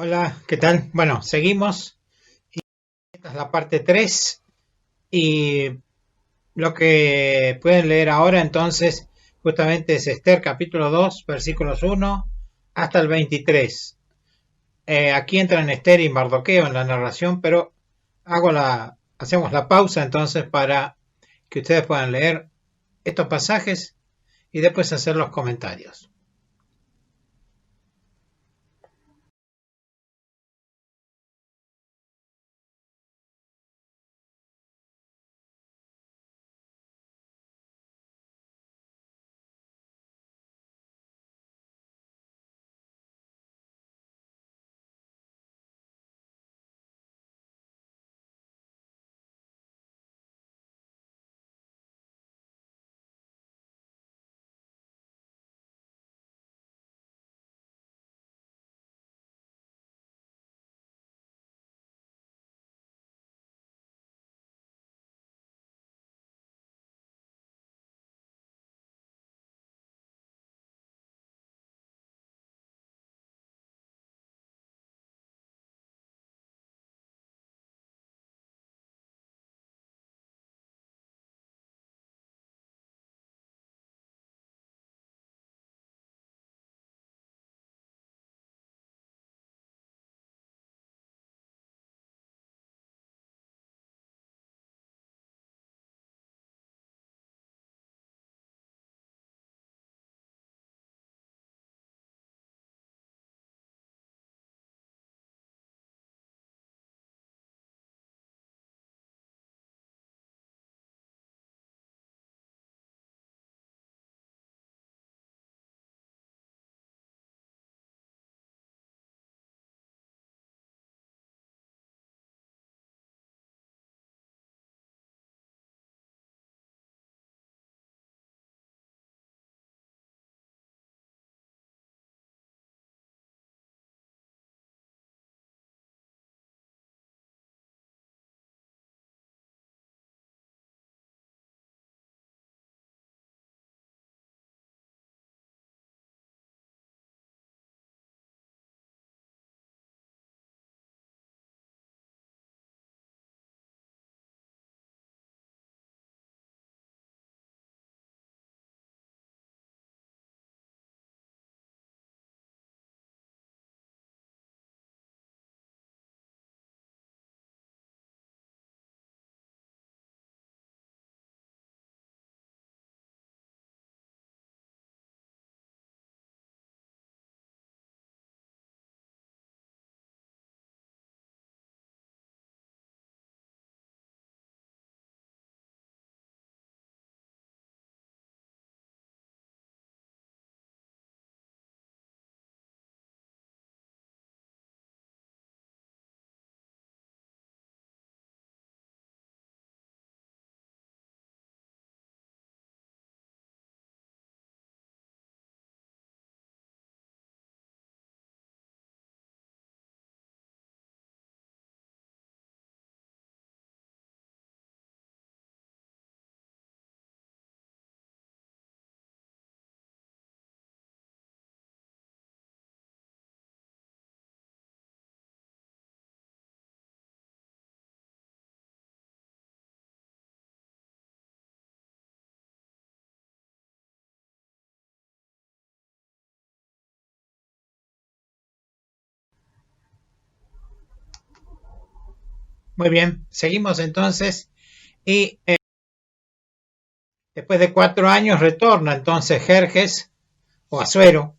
Hola, ¿qué tal? Bueno, seguimos. Esta es la parte 3 y lo que pueden leer ahora entonces justamente es Esther capítulo 2 versículos 1 hasta el 23. Aquí entran Esther y Mardoqueo en la narración, pero hacemos la pausa entonces para que ustedes puedan leer estos pasajes y después hacer los comentarios. Muy bien, seguimos entonces y después de 4 años retorna entonces Jerjes o Asuero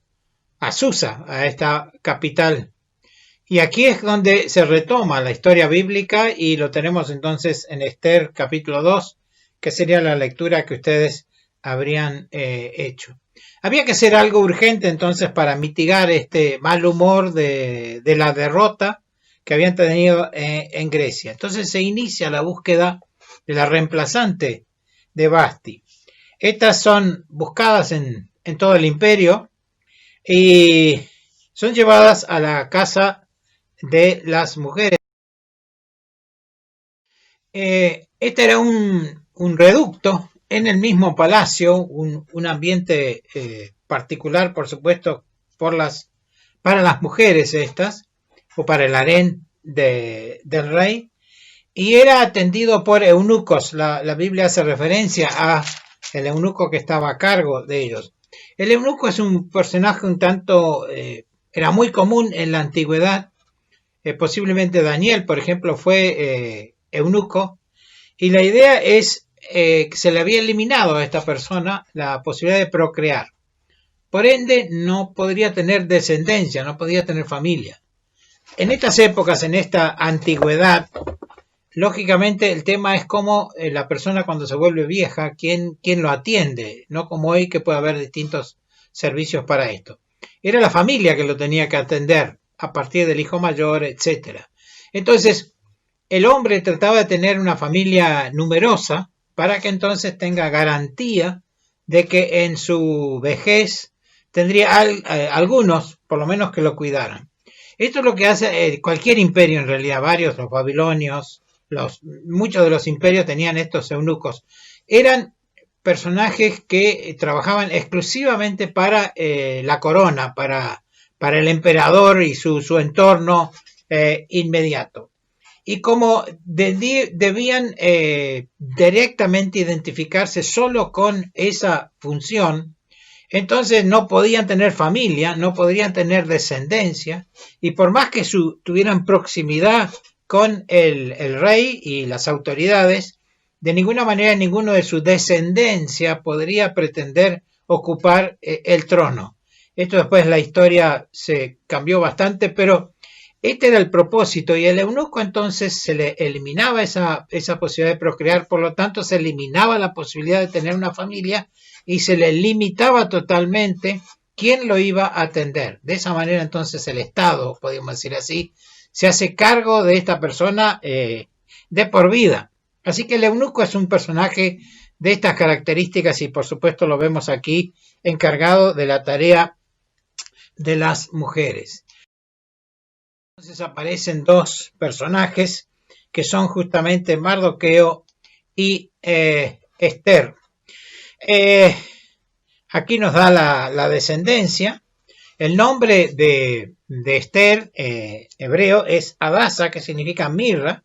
a Susa, a esta capital. Y aquí es donde se retoma la historia bíblica y lo tenemos entonces en Esther capítulo 2, que sería la lectura que ustedes habrían hecho. Había que hacer algo urgente entonces para mitigar este mal humor de la derrota que habían tenido en Grecia. Entonces se inicia la búsqueda de la reemplazante de Basti. Estas son buscadas en todo el imperio y son llevadas a la casa de las mujeres. Este era un reducto en el mismo palacio, un ambiente particular, por supuesto, para las mujeres estas, o para el harén del rey, y era atendido por eunucos. La Biblia hace referencia a el eunuco que estaba a cargo de ellos. El eunuco es un personaje un tanto, era muy común en la antigüedad. Posiblemente Daniel, por ejemplo, fue eunuco, y la idea es que se le había eliminado a esta persona la posibilidad de procrear. Por ende, no podría tener descendencia, no podía tener familia. En estas épocas, en esta antigüedad, lógicamente el tema es cómo la persona cuando se vuelve vieja, quién lo atiende, no como hoy que puede haber distintos servicios para esto. Era la familia que lo tenía que atender a partir del hijo mayor, etc. Entonces, el hombre trataba de tener una familia numerosa para que entonces tenga garantía de que en su vejez tendría algunos, por lo menos, que lo cuidaran. Esto es lo que hace cualquier imperio en realidad, varios, los babilonios, muchos de los imperios tenían estos eunucos. Eran personajes que trabajaban exclusivamente para la corona, para el emperador y su entorno inmediato. Y como debían directamente identificarse solo con esa función, entonces no podían tener familia, no podrían tener descendencia, y por más que tuvieran proximidad con el rey y las autoridades, de ninguna manera ninguno de su descendencia podría pretender ocupar el trono. Esto después la historia se cambió bastante, pero este era el propósito, y el eunuco entonces se le eliminaba esa posibilidad de procrear, por lo tanto se eliminaba la posibilidad de tener una familia y se le limitaba totalmente quién lo iba a atender. De esa manera entonces el Estado, podemos decir así, se hace cargo de esta persona de por vida. Así que el eunuco es un personaje de estas características y por supuesto lo vemos aquí encargado de la tarea de las mujeres. Entonces aparecen dos personajes que son justamente Mardoqueo y Esther. Aquí nos da la descendencia. El nombre de Esther hebreo es Adasa, que significa mirra.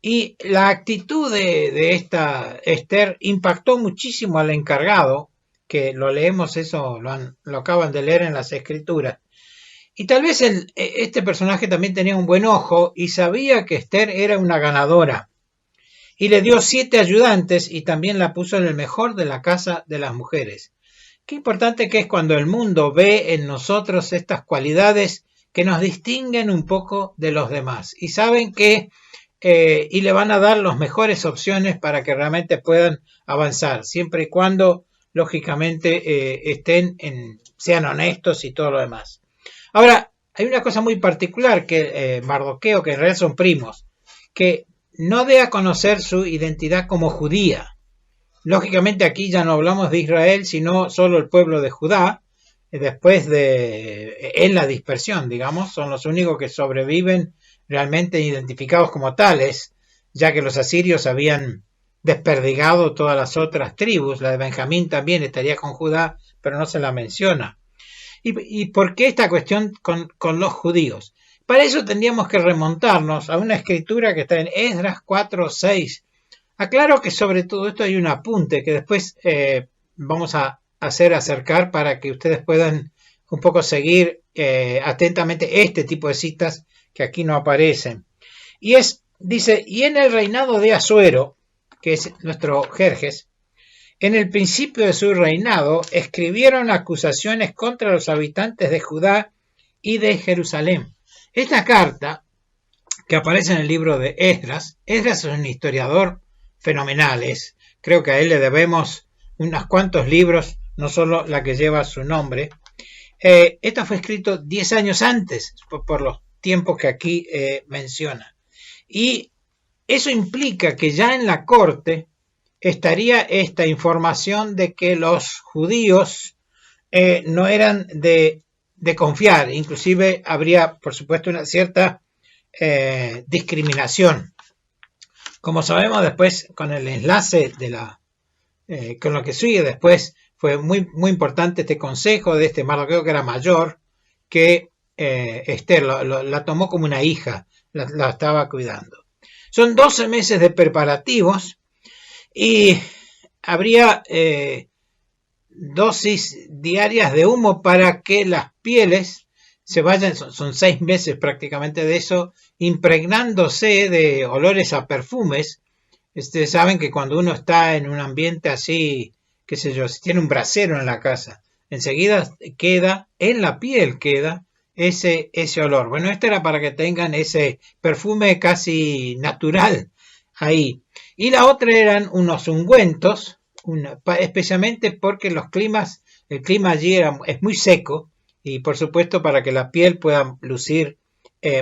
Y la actitud de esta Esther impactó muchísimo al encargado, que lo leemos, eso lo acaban de leer en las escrituras. Y tal vez este personaje también tenía un buen ojo y sabía que Esther era una ganadora. Y le dio 7 ayudantes y también la puso en el mejor de la casa de las mujeres. Qué importante que es cuando el mundo ve en nosotros estas cualidades que nos distinguen un poco de los demás. Y saben que y le van a dar las mejores opciones para que realmente puedan avanzar, siempre y cuando, lógicamente, sean honestos y todo lo demás. Ahora, hay una cosa muy particular que Mardoqueo, que en realidad son primos, que no dé a conocer su identidad como judía. Lógicamente aquí ya no hablamos de Israel, sino solo el pueblo de Judá, después en la dispersión, digamos, son los únicos que sobreviven realmente identificados como tales, ya que los asirios habían desperdigado todas las otras tribus. La de Benjamín también estaría con Judá, pero no se la menciona. ¿Y por qué esta cuestión con los judíos? Para eso tendríamos que remontarnos a una escritura que está en Esdras 4:6. Aclaro que sobre todo esto hay un apunte que después vamos a hacer acercar para que ustedes puedan un poco seguir atentamente este tipo de citas que aquí no aparecen. Y dice, y en el reinado de Asuero, que es nuestro Jerjes, en el principio de su reinado escribieron acusaciones contra los habitantes de Judá y de Jerusalén. Esta carta, que aparece en el libro de Esdras es un historiador fenomenal, creo que a él le debemos unos cuantos libros, no solo la que lleva su nombre. Esta fue escrito 10 años antes, por los tiempos que aquí menciona. Y eso implica que ya en la corte estaría esta información de que los judíos no eran de confiar, inclusive habría por supuesto una cierta discriminación. Como sabemos después con el enlace con lo que sigue después, fue muy, muy importante este consejo de este Mardoqueo que era mayor, que Esther, la tomó como una hija, la estaba cuidando. Son 12 meses de preparativos y habría dosis diarias de humo para que las pieles se vayan, son 6 meses prácticamente de eso, impregnándose de olores a perfumes. Ustedes saben que cuando uno está en un ambiente así, qué sé yo, si tiene un brasero en la casa, enseguida queda, en la piel queda ese olor. Bueno, este era para que tengan ese perfume casi natural ahí. Y la otra eran unos ungüentos, especialmente porque el clima allí es muy seco y por supuesto para que la piel pueda lucir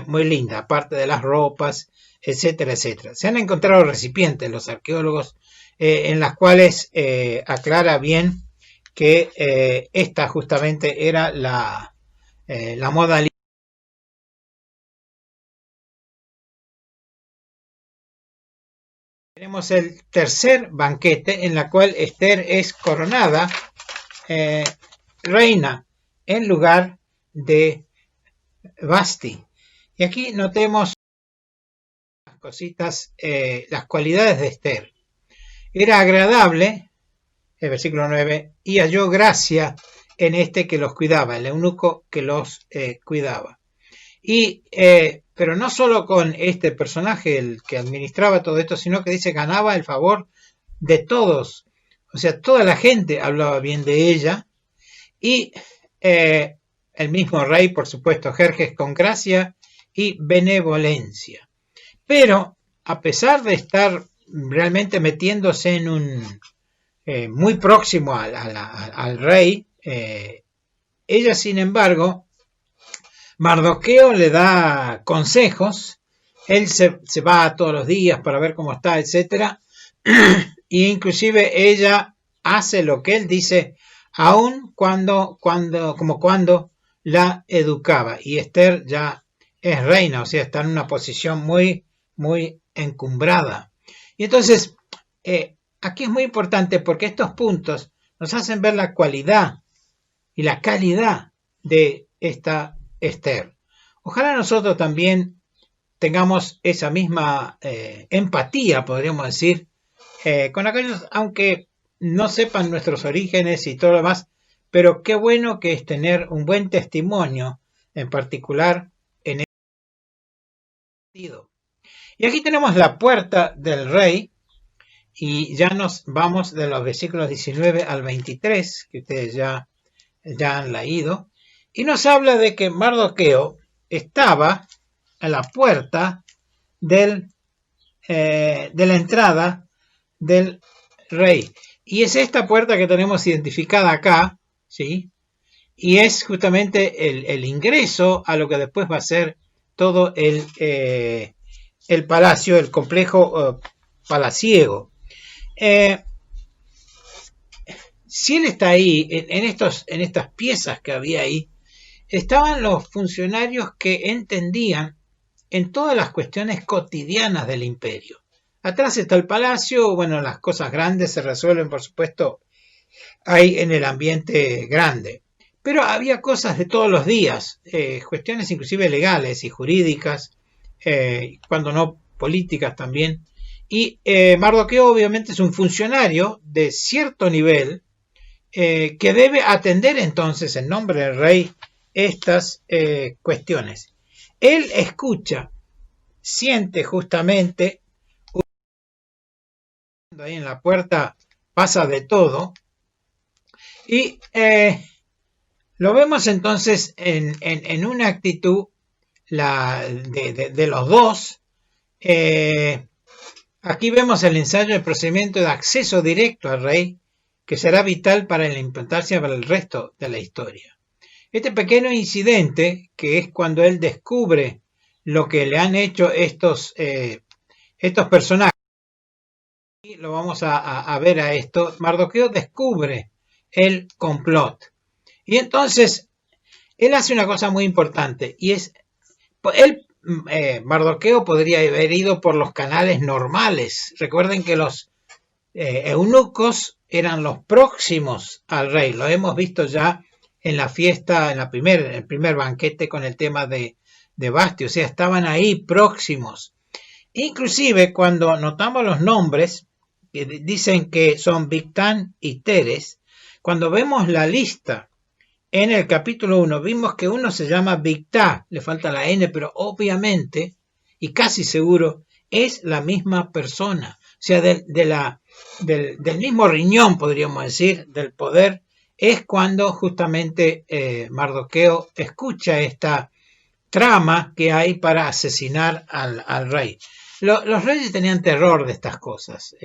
muy linda, aparte de las ropas, etcétera, etcétera. Se han encontrado recipientes los arqueólogos en las cuales aclara bien que esta justamente era la modalidad. Tenemos el tercer banquete en la cual Esther es coronada reina en lugar de Vasti. Y aquí notemos las cositas, las cualidades de Esther. Era agradable, el versículo 9, y halló gracia en este que los cuidaba, el eunuco que los cuidaba. Pero no solo con este personaje, el que administraba todo esto, sino que dice ganaba el favor de todos. O sea, toda la gente hablaba bien de ella. Y el mismo rey, por supuesto, Jerjes, con gracia y benevolencia. Pero, a pesar de estar realmente metiéndose en un muy próximo al rey, ella, sin embargo, Mardoqueo le da consejos, él se va todos los días para ver cómo está, etc. Y inclusive ella hace lo que él dice, aun cuando la educaba. Y Esther ya es reina, o sea, está en una posición muy, muy encumbrada. Y entonces, aquí es muy importante porque estos puntos nos hacen ver la cualidad y la calidad de esta Esther. Ojalá nosotros también tengamos esa misma empatía, podríamos decir, con aquellos, aunque no sepan nuestros orígenes y todo lo demás, pero qué bueno que es tener un buen testimonio, en particular en este sentido. Y aquí tenemos la puerta del rey, y ya nos vamos de los versículos 19 al 23, que ustedes ya han leído, y nos habla de que Mardoqueo estaba a la puerta de la entrada del rey. Y es esta puerta que tenemos identificada acá, ¿sí? Y es justamente el ingreso a lo que después va a ser todo el palacio, el complejo palaciego. Si él está ahí, en estas piezas que había ahí, estaban los funcionarios que entendían en todas las cuestiones cotidianas del imperio. Atrás está el palacio, bueno, las cosas grandes se resuelven, por supuesto, ahí en el ambiente grande. Pero había cosas de todos los días, cuestiones inclusive legales y jurídicas, cuando no políticas también. Y Mardoqueo obviamente es un funcionario de cierto nivel que debe atender entonces en nombre del rey estas cuestiones. Él escucha, siente justamente, ahí en la puerta pasa de todo, y lo vemos entonces en una actitud de los dos. Aquí vemos el ensayo del procedimiento de acceso directo al rey, que será vital para la importancia para el resto de la historia. Este pequeño incidente, que es cuando él descubre lo que le han hecho estos personajes, y lo vamos a ver a esto, Mardoqueo descubre el complot. Y entonces, él hace una cosa muy importante, y es, Mardoqueo podría haber ido por los canales normales. Recuerden que los eunucos eran los próximos al rey, lo hemos visto ya en la fiesta, en el primer banquete con el tema de Basti, o sea, estaban ahí próximos. Inclusive cuando notamos los nombres, que dicen que son Bigtán y Teres, cuando vemos la lista en el capítulo 1, vimos que uno se llama Bigtá, le falta la N, pero obviamente, y casi seguro, es la misma persona, o sea, del mismo riñón, podríamos decir, del poder, es cuando justamente Mardoqueo escucha esta trama que hay para asesinar al rey. Los reyes tenían terror de estas cosas.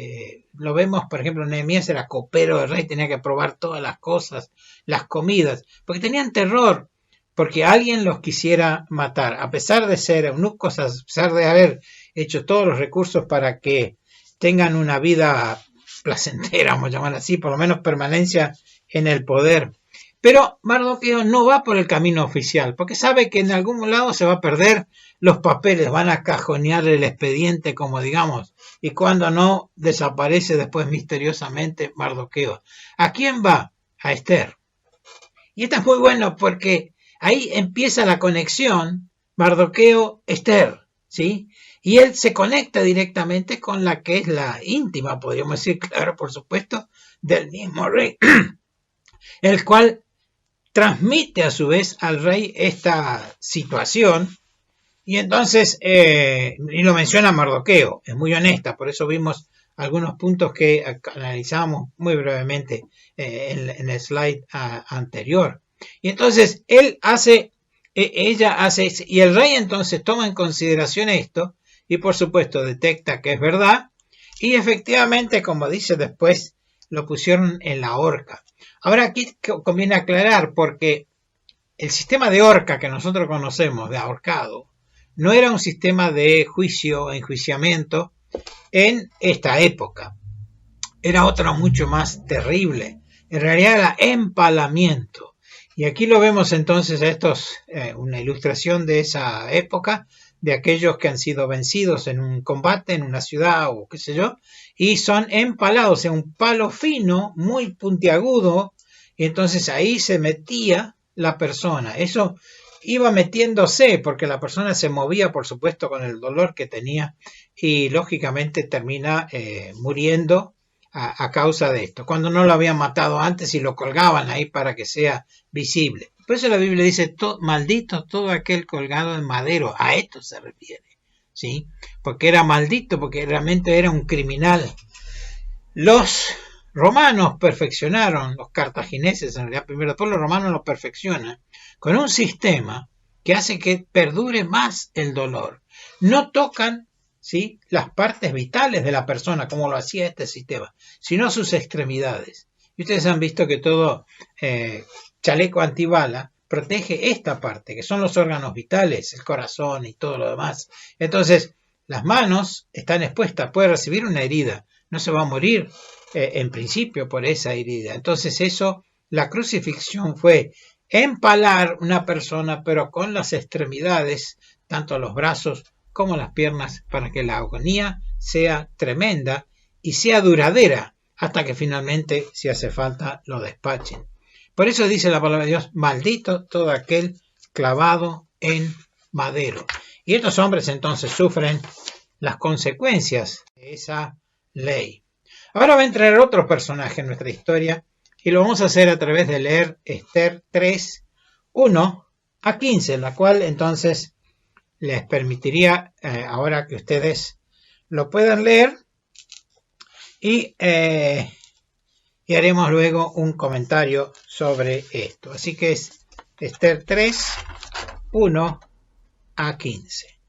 Lo vemos, por ejemplo, Nehemías era copero del rey, tenía que probar todas las cosas, las comidas, porque tenían terror, porque alguien los quisiera matar, a pesar de ser eunucos, a pesar de haber hecho todos los recursos para que tengan una vida placentera, vamos a llamar así, por lo menos permanencia en el poder. Pero Mardoqueo no va por el camino oficial, porque sabe que en algún lado se va a perder los papeles, van a cajonear el expediente, como digamos, y cuando no, desaparece después misteriosamente Mardoqueo. ¿A quién va? A Esther. Y esto es muy bueno porque ahí empieza la conexión Mardoqueo-Esther, ¿sí? Y él se conecta directamente con la que es la íntima, podríamos decir, claro, por supuesto, del mismo rey, el cual transmite a su vez al rey esta situación y entonces, y lo menciona Mardoqueo, es muy honesta, por eso vimos algunos puntos que analizamos muy brevemente en el slide anterior. Y entonces ella hace, y el rey entonces toma en consideración esto y por supuesto detecta que es verdad y efectivamente, como dice después, lo pusieron en la horca. Ahora aquí conviene aclarar porque el sistema de horca que nosotros conocemos, de ahorcado, no era un sistema de juicio, enjuiciamiento en esta época. Era otra mucho más terrible. En realidad era empalamiento. Y aquí lo vemos entonces, una ilustración de esa época, de aquellos que han sido vencidos en un combate, en una ciudad o qué sé yo, y son empalados en un palo fino, muy puntiagudo, y entonces ahí se metía la persona. Eso iba metiéndose porque la persona se movía, por supuesto, con el dolor que tenía y lógicamente termina muriendo a causa de esto, cuando no lo habían matado antes y lo colgaban ahí para que sea visible. Por eso la Biblia dice, maldito todo aquel colgado en madero, a esto se refiere, ¿sí? Porque era maldito, porque realmente era un criminal. Los romanos perfeccionaron, los cartagineses en realidad primero, después los romanos lo perfeccionan, con un sistema que hace que perdure más el dolor. No tocan, ¿sí?, las partes vitales de la persona, como lo hacía este sistema, sino sus extremidades. Y ustedes han visto que todo chaleco antibala protege esta parte, que son los órganos vitales, el corazón y todo lo demás. Entonces, las manos están expuestas, puede recibir una herida, no se va a morir en principio por esa herida. Entonces la crucifixión fue empalar una persona, pero con las extremidades, tanto los brazos como las piernas, para que la agonía sea tremenda y sea duradera, hasta que finalmente, si hace falta, lo despachen. Por eso dice la palabra de Dios, maldito todo aquel clavado en madero. Y estos hombres entonces sufren las consecuencias de esa ley. Ahora va a entrar otro personaje en nuestra historia y lo vamos a hacer a través de leer Esther 3, 1 a 15, la cual entonces les permitiría ahora que ustedes lo puedan leer y haremos luego un comentario sobre esto. Así que es Esther 3, 1 a 15.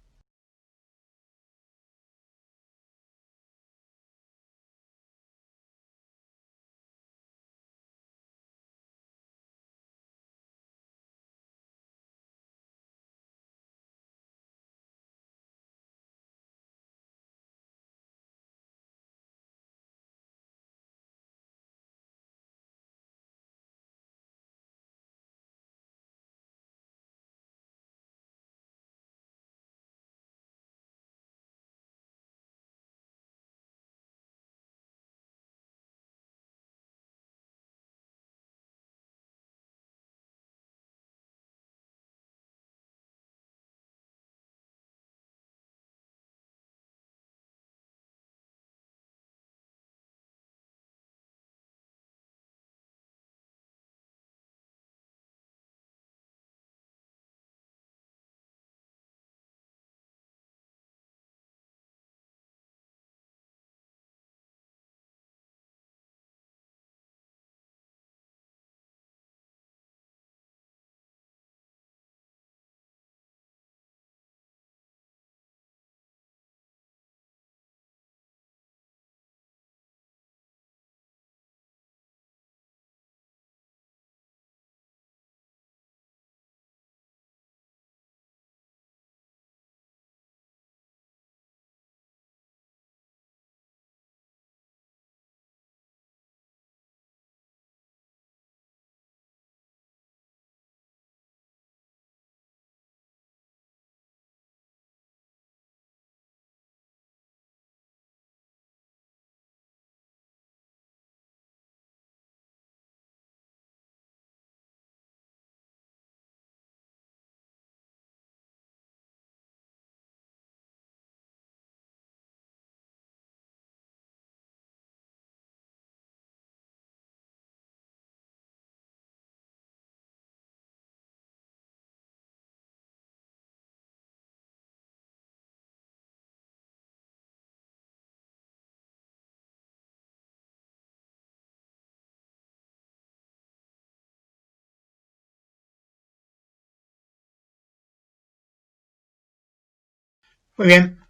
Muy bien,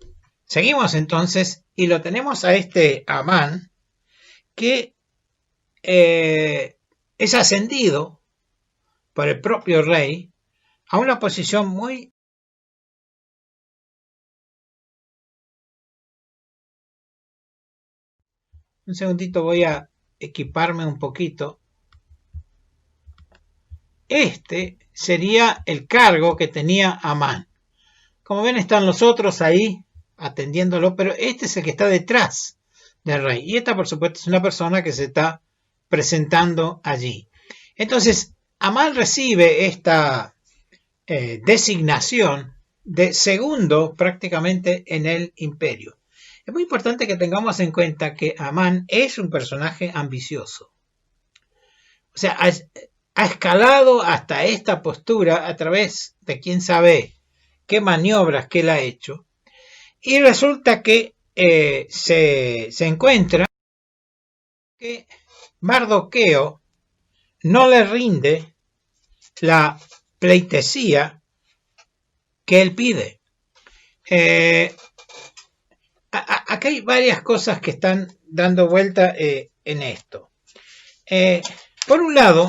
seguimos entonces y lo tenemos a este Amán que es ascendido por el propio rey a una posición muy... Un segundito, voy a equiparme un poquito. Este sería el cargo que tenía Amán. Como ven, están los otros ahí atendiéndolo, pero este es el que está detrás del rey. Y esta, por supuesto, es una persona que se está presentando allí. Entonces, Amán recibe esta designación de segundo prácticamente en el imperio. Es muy importante que tengamos en cuenta que Amán es un personaje ambicioso. O sea, ha escalado hasta esta postura a través de quién sabe qué maniobras que él ha hecho. Y resulta que se encuentra que Mardoqueo no le rinde la pleitesía que él pide. Acá hay varias cosas que están dando vuelta en esto. Por un lado,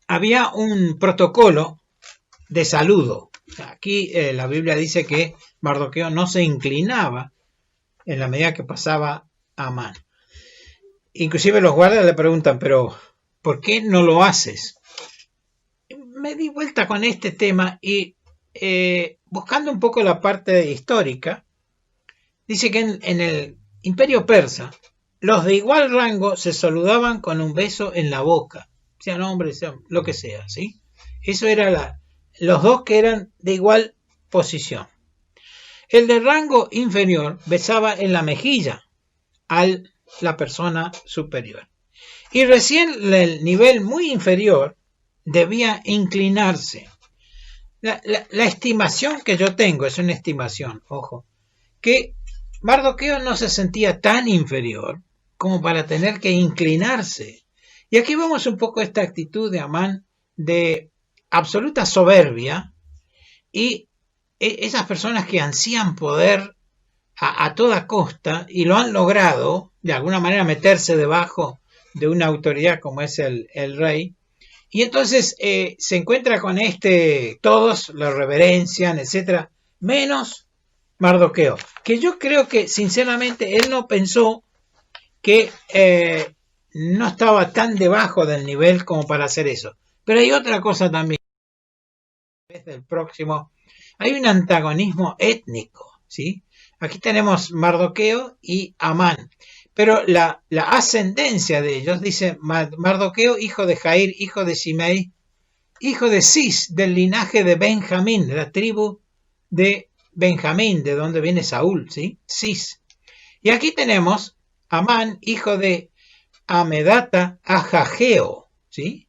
había un protocolo de saludo. Aquí la Biblia dice que Mardoqueo no se inclinaba en la medida que pasaba Amán. Inclusive los guardias le preguntan, pero ¿por qué no lo haces? Me di vuelta con este tema y buscando un poco la parte histórica, dice que en el Imperio Persa, los de igual rango se saludaban con un beso en la boca, sean hombres, sean lo que sea, ¿sí? Eso era los dos que eran de igual posición. El de rango inferior besaba en la mejilla a la persona superior. Y recién el nivel muy inferior debía inclinarse. La estimación que yo tengo, es una estimación, ojo, que Mardoqueo no se sentía tan inferior como para tener que inclinarse. Y aquí vemos un poco esta actitud de Amán de absoluta soberbia y esas personas que ansían poder a toda costa y lo han logrado de alguna manera meterse debajo de una autoridad como es el rey. Y entonces se encuentra con todos lo reverencian, etcétera, menos Mardoqueo, que yo creo que sinceramente él no pensó que no estaba tan debajo del nivel como para hacer eso. Pero hay otra cosa también. Desde el próximo, hay un antagonismo étnico, ¿sí? Aquí tenemos Mardoqueo y Amán, pero la ascendencia de ellos, dice Mardoqueo, hijo de Jair, hijo de Simei, hijo de Cis, del linaje de Benjamín, de la tribu de Benjamín, de donde viene Saúl, ¿sí? Cis. Y aquí tenemos Amán, hijo de Amedata Ajajeo, ¿sí?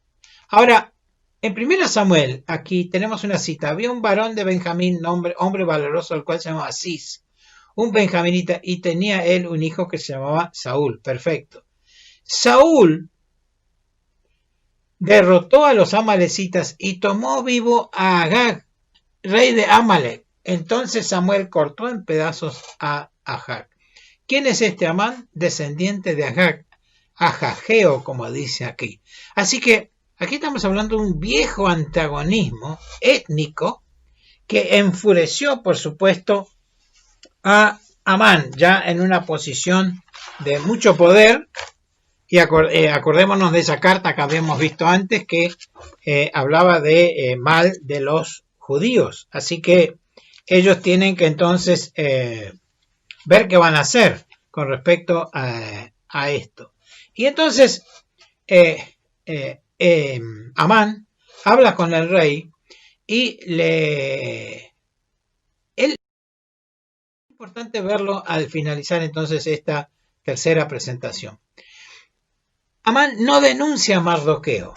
Ahora, en 1 Samuel, aquí tenemos una cita. Había un varón de Benjamín, hombre valoroso, el cual se llamaba Cis, un benjaminita, y tenía él un hijo que se llamaba Saúl. Perfecto. Saúl derrotó a los amalecitas y tomó vivo a Agag, rey de Amalek. Entonces Samuel cortó en pedazos a Agag. ¿Quién es este Amán? Descendiente de Agag, Ajajeo, como dice aquí. Así que aquí estamos hablando de un viejo antagonismo étnico que enfureció, por supuesto, a Amán, ya en una posición de mucho poder. Y acordémonos de esa carta que habíamos visto antes que hablaba de mal de los judíos. Así que ellos tienen que entonces ver qué van a hacer con respecto a esto. Y entonces Amán habla con el rey y es importante verlo al finalizar entonces esta tercera presentación. Amán no denuncia a Mardoqueo,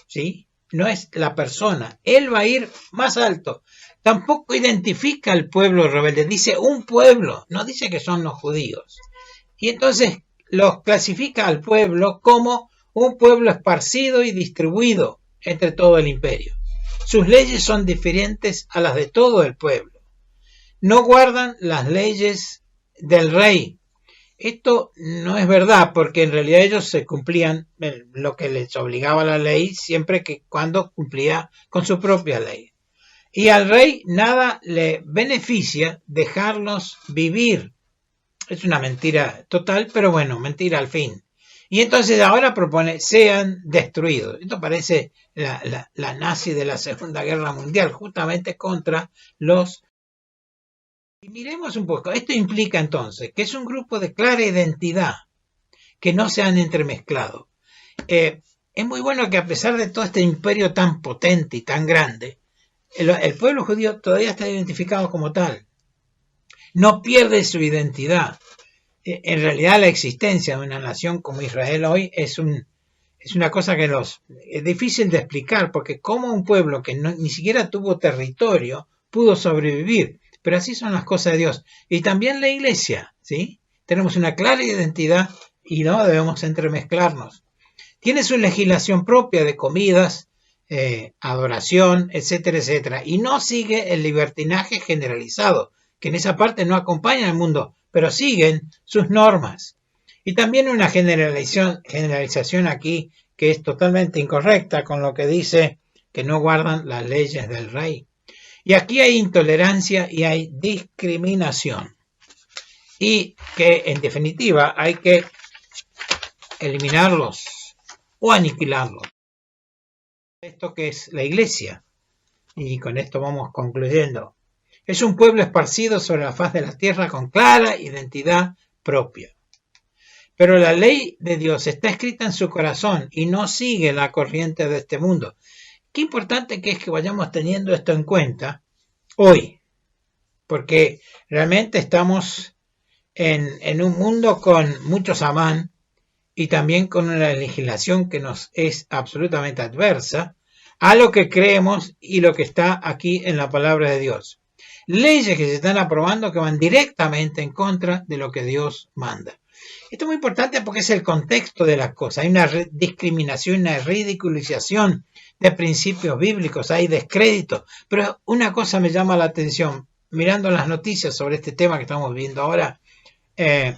¿sí? No es la persona, él va a ir más alto. Tampoco identifica al pueblo rebelde, dice un pueblo, no dice que son los judíos. Y entonces los clasifica al pueblo como un pueblo esparcido y distribuido entre todo el imperio. Sus leyes son diferentes a las de todo el pueblo. no guardan las leyes del rey. Esto no es verdad, porque en realidad ellos se cumplían lo que les obligaba la ley siempre que cuando cumplía con su propia ley. Y al rey nada le beneficia dejarlos vivir. Es una mentira total, pero bueno, mentira al fin. Y entonces ahora propone, sean destruidos. Esto parece la nazi de la Segunda Guerra Mundial, justamente contra los... Y miremos un poco, esto implica entonces que es un grupo de clara identidad, que no se han entremezclado. Es muy bueno que a pesar de todo este imperio tan potente y tan grande, el pueblo judío todavía está identificado como tal. No pierde su identidad. En realidad la existencia de una nación como Israel hoy es una cosa que es difícil de explicar, porque como un pueblo que ni siquiera tuvo territorio pudo sobrevivir. Pero así son las cosas de Dios. Y también la iglesia, ¿sí? Tenemos una clara identidad y no debemos entremezclarnos. Tiene su legislación propia de comidas, adoración, etcétera, etcétera. Y no sigue el libertinaje generalizado, que en esa parte no acompaña al mundo, pero siguen sus normas. Y también una generalización aquí que es totalmente incorrecta con lo que dice que no guardan las leyes del rey. Y aquí hay intolerancia y hay discriminación. Y que en definitiva hay que eliminarlos o aniquilarlos. Esto que es la iglesia. Y con esto vamos concluyendo. Es un pueblo esparcido sobre la faz de la tierra con clara identidad propia. Pero la ley de Dios está escrita en su corazón y no sigue la corriente de este mundo. Qué importante que es que vayamos teniendo esto en cuenta hoy, porque realmente estamos en un mundo con muchos amán y también con una legislación que nos es absolutamente adversa a lo que creemos y lo que está aquí en la palabra de Dios. Leyes que se están aprobando que van directamente en contra de lo que Dios manda. Esto es muy importante porque es el contexto de las cosas. Hay una discriminación, una ridiculización de principios bíblicos, hay descrédito. Pero una cosa me llama la atención, mirando las noticias sobre este tema que estamos viendo ahora, de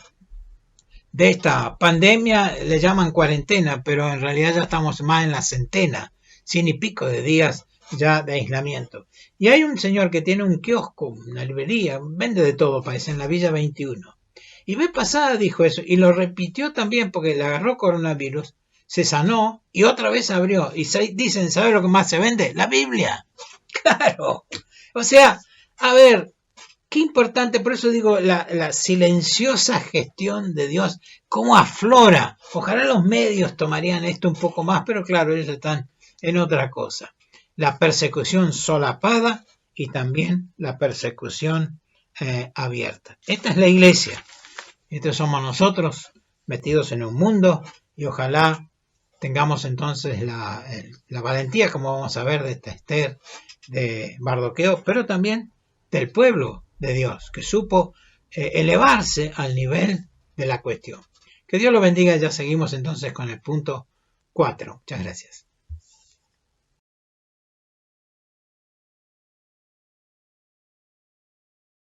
esta pandemia le llaman cuarentena, pero en realidad ya estamos más en la centena, 100 y pico de días ya de aislamiento. Y hay un señor que tiene un kiosco, una librería, vende de todo, parece, en la Villa 21. Y vez pasada dijo eso, y lo repitió también porque le agarró coronavirus, se sanó y otra vez abrió. Y dicen, ¿sabe lo que más se vende? La Biblia. Claro. O sea, a ver, qué importante, por eso digo, la silenciosa gestión de Dios, cómo aflora. Ojalá los medios tomarían esto un poco más, pero claro, ellos están en otra cosa. La persecución solapada y también la persecución abierta. Esta es la iglesia. Estos somos nosotros metidos en un mundo y ojalá tengamos entonces la valentía, como vamos a ver, de esta Esther de Mardoqueo, pero también del pueblo de Dios, que supo elevarse al nivel de la cuestión. Que Dios lo bendiga, ya seguimos entonces con el punto 4. Muchas gracias.